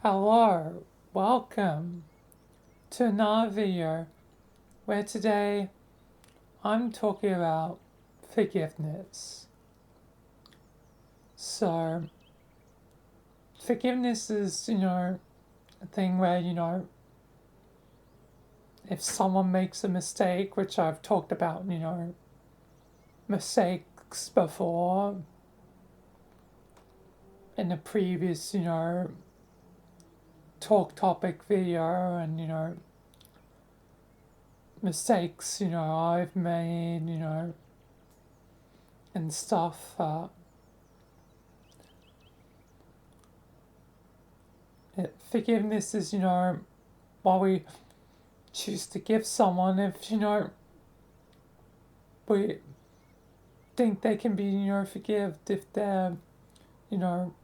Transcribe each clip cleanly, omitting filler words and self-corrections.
Hello, welcome to another video where today I'm talking about forgiveness. So, forgiveness is, a thing where, if someone makes a mistake, which I've talked about, mistakes before in the previous, talk topic video and, mistakes, I've made, and stuff. Forgiveness is, what we choose to give someone if, we think they can be, forgived if they're, you know,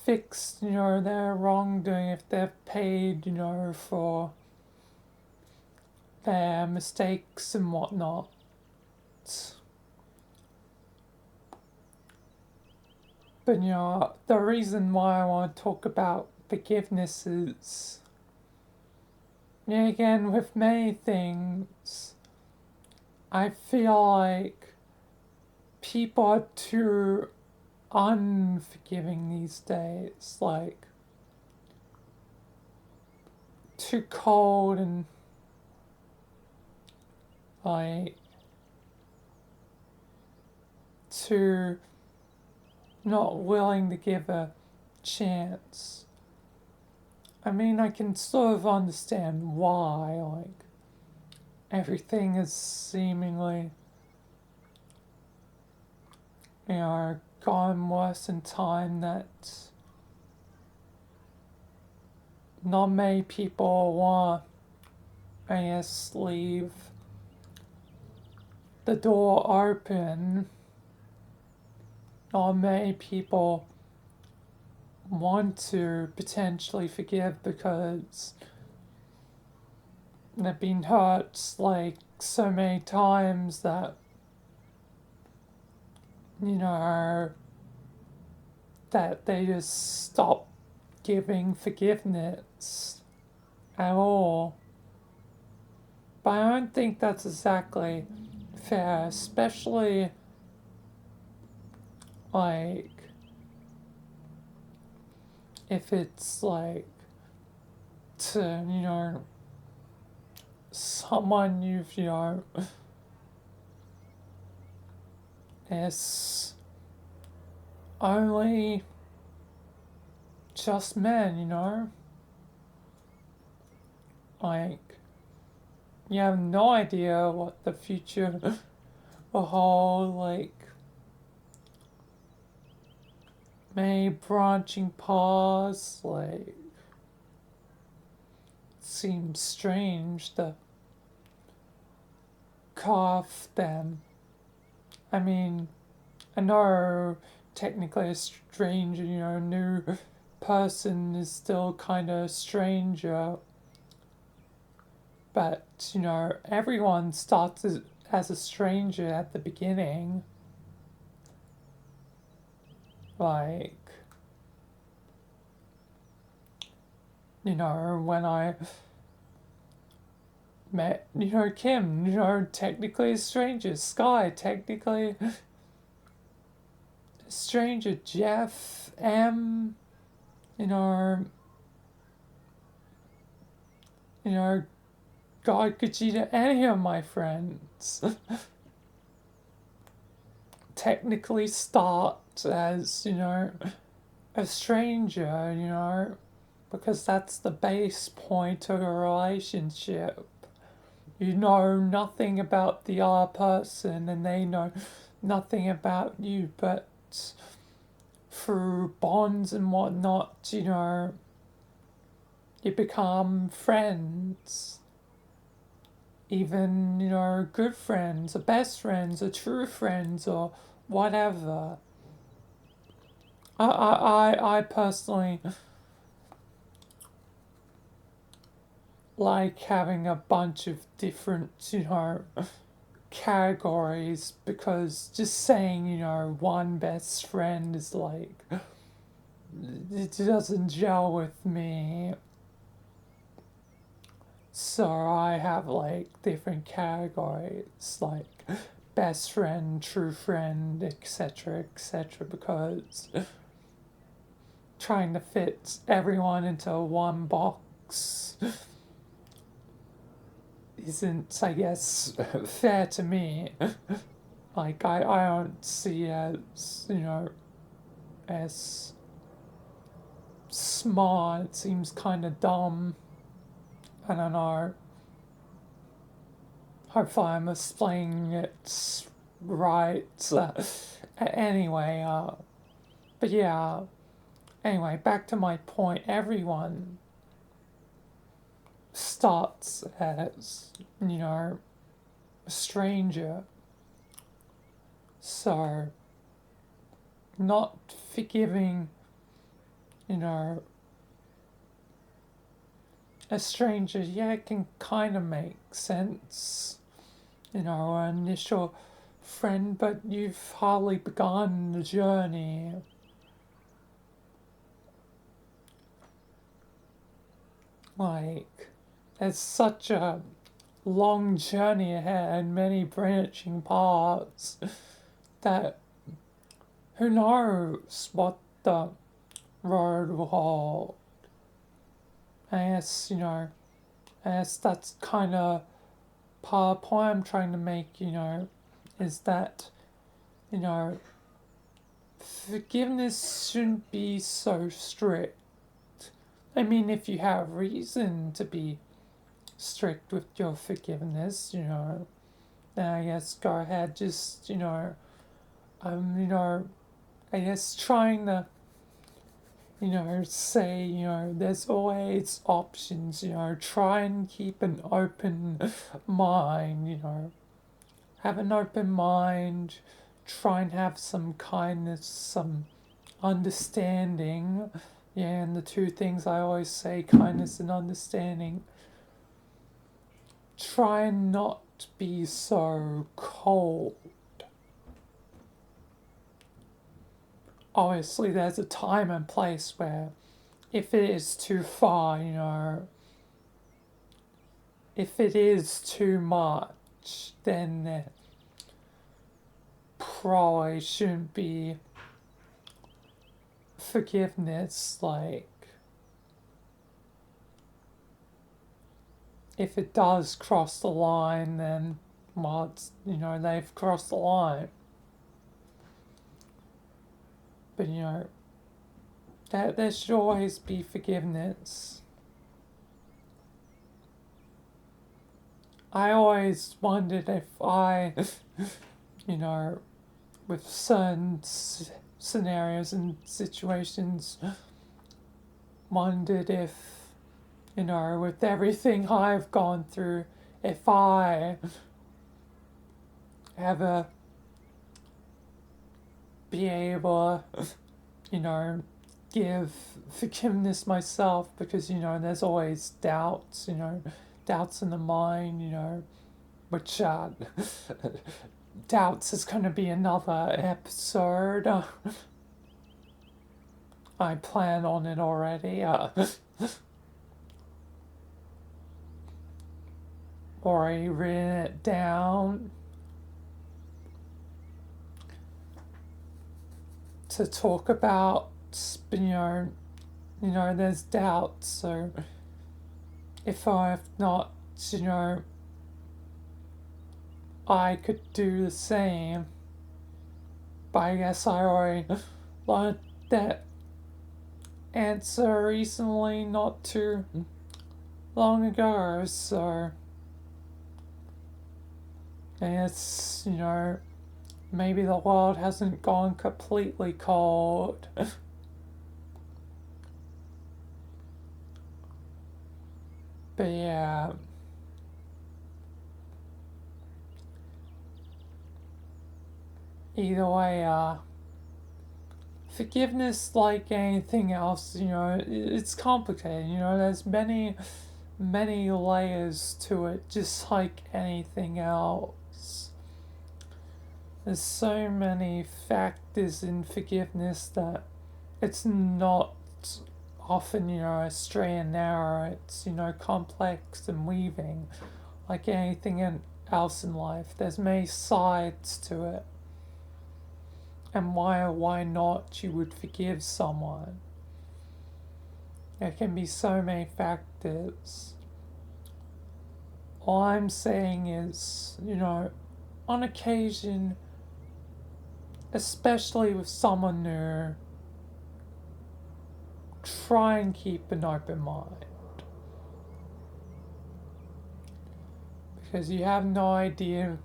fixed, their wrongdoing, if they've paid, for their mistakes and whatnot. But the reason why I want to talk about forgiveness is, again, with many things, I feel like people are too unforgiving these days, like too cold and like too not willing to give a chance. I mean, I can sort of understand why, like, everything is seemingly, gone worse in time that not many people want, I guess, leave the door open. Not many people want to potentially forgive because they've been hurt like so many times that that they just stop giving forgiveness at all. But I don't think that's exactly fair, especially like if it's like to, someone you've, is only just men, like you have no idea what the future will hold, like many branching paths, like seems strange to carve them. I mean, I know technically a stranger, new person is still kind of a stranger, but, everyone starts as a stranger at the beginning. Like, when I met, Kim, technically a stranger, Sky, technically a stranger, Jeff, M, you know, God, Gajita, any of my friends technically start as, a stranger, because that's the base point of a relationship. You know nothing about the other person and they know nothing about you, but through bonds and whatnot, you become friends. Even, good friends, or best friends, or true friends, or whatever. I personally like having a bunch of different, categories because just saying, one best friend is like it doesn't gel with me. So I have like different categories like best friend, true friend, etc., because trying to fit everyone into one box isn't, I guess, fair to me. Like, I don't see as, as smart. It seems kind of dumb. I don't know. Hopefully I'm explaining it right. Anyway, but yeah, anyway, back to my point. Everyone starts as, a stranger. So, not forgiving, you know, a stranger, yeah, it can kind of make sense. An initial friend, but you've hardly begun the journey. Like, there's such a long journey ahead and many branching paths that who knows what the road will hold. I guess, I guess that's kind of part of the point I'm trying to make, is that, you know, forgiveness shouldn't be so strict. I mean, if you have reason to be strict with your forgiveness, then I guess go ahead, just, I guess trying to, say, there's always options, try and keep an open mind, have an open mind, try and have some kindness, some understanding. Yeah, and the two things I always say, kindness and understanding. Try and not be so cold. Obviously, there's a time and place where if it is too far, if it is too much, then there probably shouldn't be forgiveness. Like, if it does cross the line, then, well, it's, they've crossed the line. But, that there should always be forgiveness. I always wondered if I, with certain scenarios and situations, wondered if, with everything I've gone through, if I ever be able, give forgiveness myself, because, there's always doubts, doubts in the mind, which doubts is going to be another episode. I plan on it already. Already written it down to talk about, there's doubts, so if I've not, I could do the same, but I guess I already learned that answer recently, not too long ago, so I guess, maybe the world hasn't gone completely cold. But yeah. Either way, forgiveness, like anything else, it's complicated, there's many, many layers to it, just like anything else. There's so many factors in forgiveness that it's not often, straight and narrow. It's, complex and weaving. Like anything else in life, there's many sides to it. And why or why not you would forgive someone? There can be so many factors. All I'm saying is, on occasion, especially with someone new, try and keep an open mind. Because you have no idea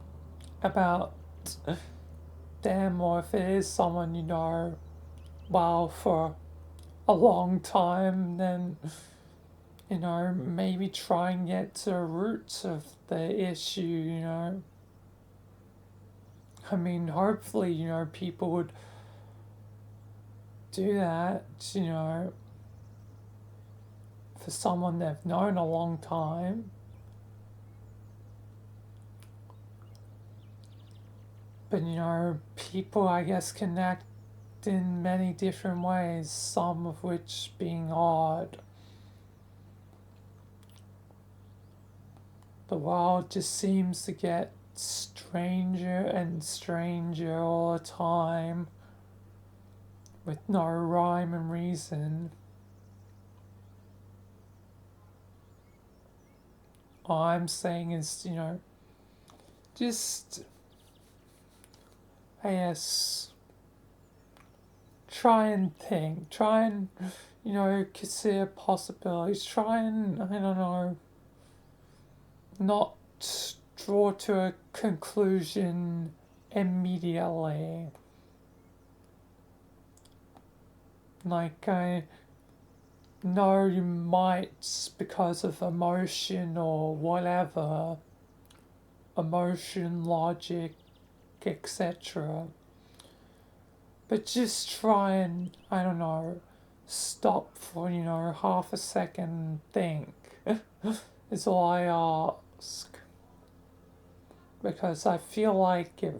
about them, or if it is someone you know well for a long time, then maybe try and get to the roots of the issue. I mean, hopefully, people would do that, for someone they've known a long time. But, people, I guess, can act in many different ways, some of which being odd. The world just seems to get stranger and stranger all the time, with no rhyme and reason. All I'm saying is, just, I guess, try and think, try and, consider possibilities, try and, I don't know, not draw to a conclusion immediately. Like, I know you might, because of emotion or whatever, emotion, logic, etc. But just try and, I don't know, stop for, half a second and think, is all I ask. Because I feel like if,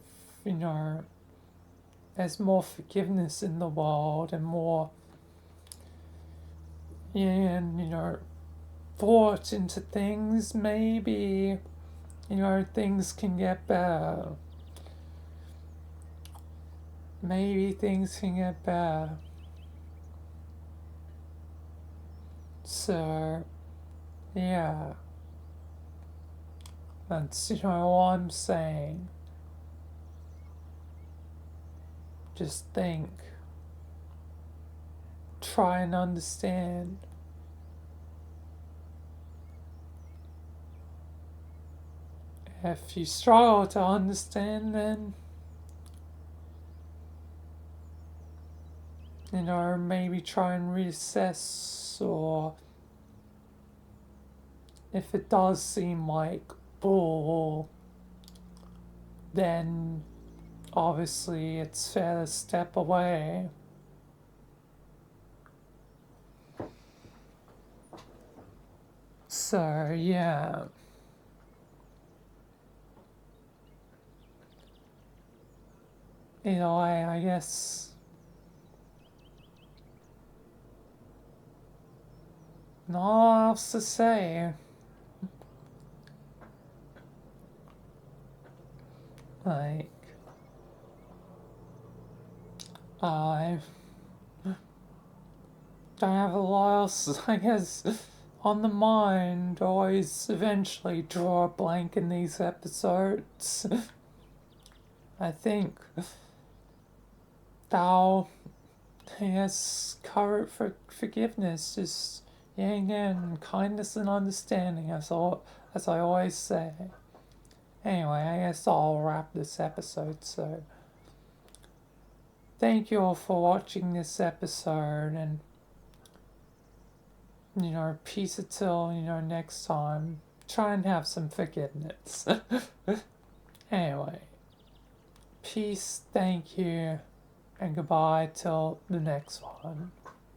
there's more forgiveness in the world and more, and, thought into things, maybe, things can get better. Maybe things can get better. So, yeah. That's, all I'm saying. Just think. Try and understand. If you struggle to understand, then, maybe try and reassess, or if it does seem like bull, then obviously it's fair to step away. So, yeah. I guess not else to say. Like, I don't have a lot else, I guess, on the mind. Always eventually draw a blank in these episodes. I think thou, I guess, cover it for forgiveness, just again, kindness and understanding, as I always say. Anyway, I guess I'll wrap this episode, so thank you all for watching this episode, and, peace until, next time. Try and have some forgiveness. Anyway, peace, thank you, and goodbye till the next one.